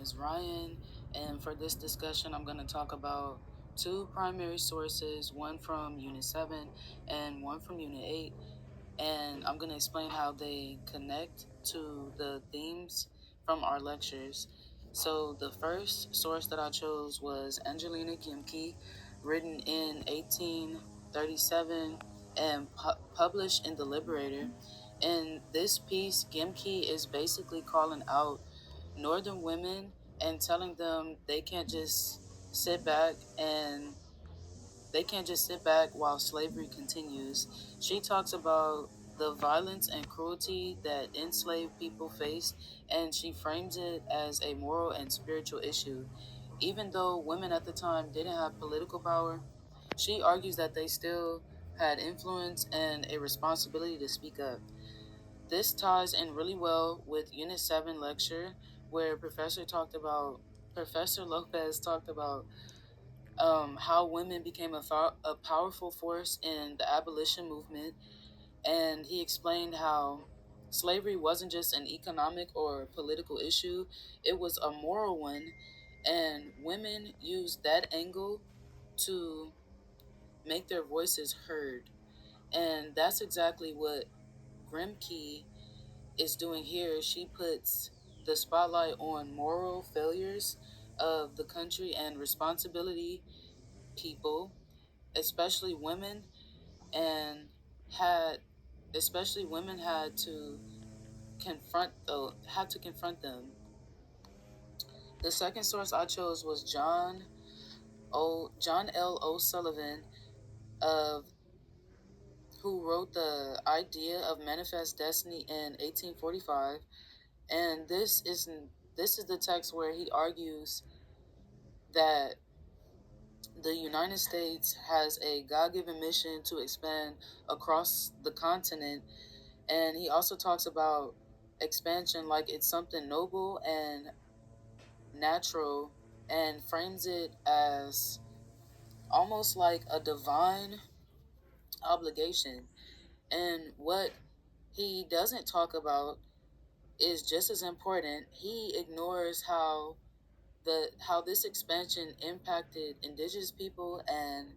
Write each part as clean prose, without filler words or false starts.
is Ryan, and for this discussion, I'm going to talk about two primary sources, one from Unit 7 and one from Unit 8, and I'm going to explain how they connect to the themes from our lectures. So, the first source that I chose was Angelina Gimke, written in 1837 and published in The Liberator. In this piece, Gimke is basically calling out Northern women and telling them sit back and they can't just sit back while slavery continues. She talks about the violence and cruelty that enslaved people face, and she frames it as a moral and spiritual issue. Even though women at the time didn't have political power, she argues that they still had influence and a responsibility to speak up. This ties in really well with Unit 7 lecture, where Professor Lopez talked about how women became a powerful force in the abolition movement, and he explained how slavery wasn't just an economic or political issue, it was a moral one, and women used that angle to make their voices heard. And that's exactly what Grimke is doing here. She puts the spotlight on moral failures of the country and responsibility people, especially women, and had women had to confront them. The second source I chose was John L. O'Sullivan, of who wrote the idea of manifest destiny in 1845, and this is the text where he argues that the United States has a God-given mission to expand across the continent, and he also talks about expansion like it's something noble and natural, and frames it as almost like a divine obligation. And what he doesn't talk about is just as important. He ignores how this expansion impacted indigenous people and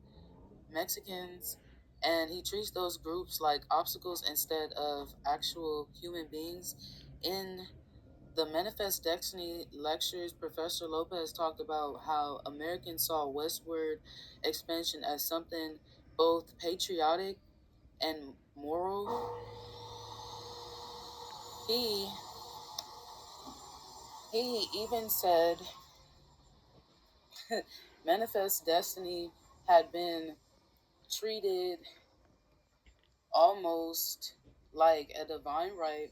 Mexicans, and he treats those groups like obstacles instead of actual human beings. In the Manifest Destiny lectures, Professor Lopez talked about how Americans saw westward expansion as something both patriotic and moral. He he even said Manifest Destiny had been treated almost like a divine right,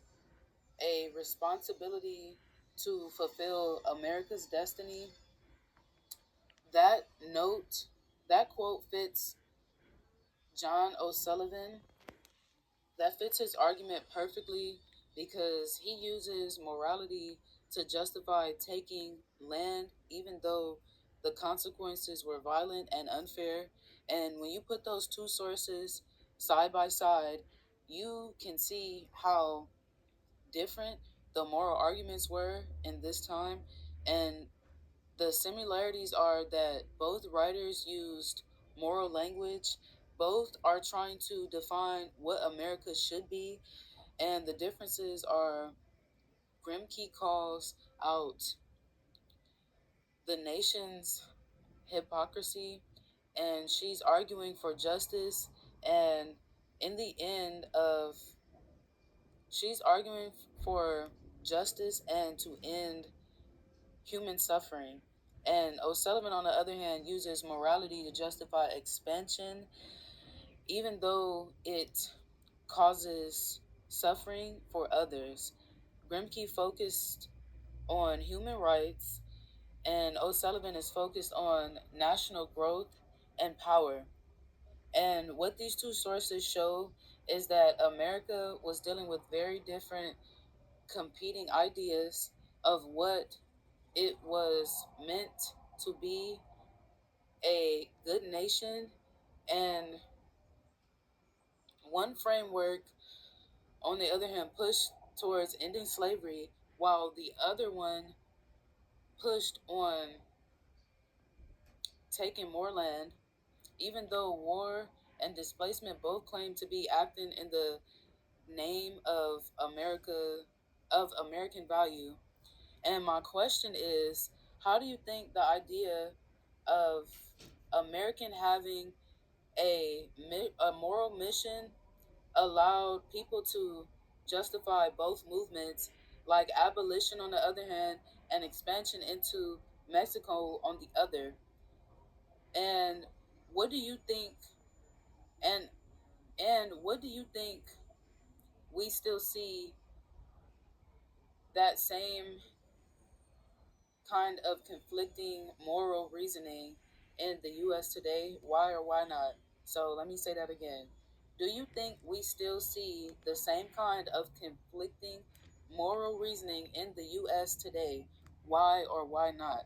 a responsibility to fulfill America's destiny. That note, that quote fits John O'Sullivan. That fits his argument perfectly because he uses morality to justify taking land, even though the consequences were violent and unfair. And when you put those two sources side by side, you can see how different the moral arguments were in this time. And the similarities are that both writers used moral language, both are trying to define what America should be, and the differences are Grimke calls out the nation's hypocrisy, and she's arguing for justice, and in the end of she's arguing for justice and to end human suffering. And O'Sullivan, on the other hand, uses morality to justify expansion, even though it causes suffering for others. Grimke focused on human rights, and O'Sullivan is focused on national growth and power. And what these two sources show is that America was dealing with very different competing ideas of what it was meant to be a good nation, and one framework, on the other hand, pushed towards ending slavery, while the other one pushed on taking more land, even though war and displacement both claim to be acting in the name of American value. And my question is, how do you think the idea of American having a moral mission allowed people to justify both movements, like abolition on the other hand and expansion into Mexico on the other? And what do you think and what do you think we still see that same kind of conflicting moral reasoning in the US today? Why or why not? So let me say that again. Do you think we still see the same kind of conflicting moral reasoning in the US today? Why or why not?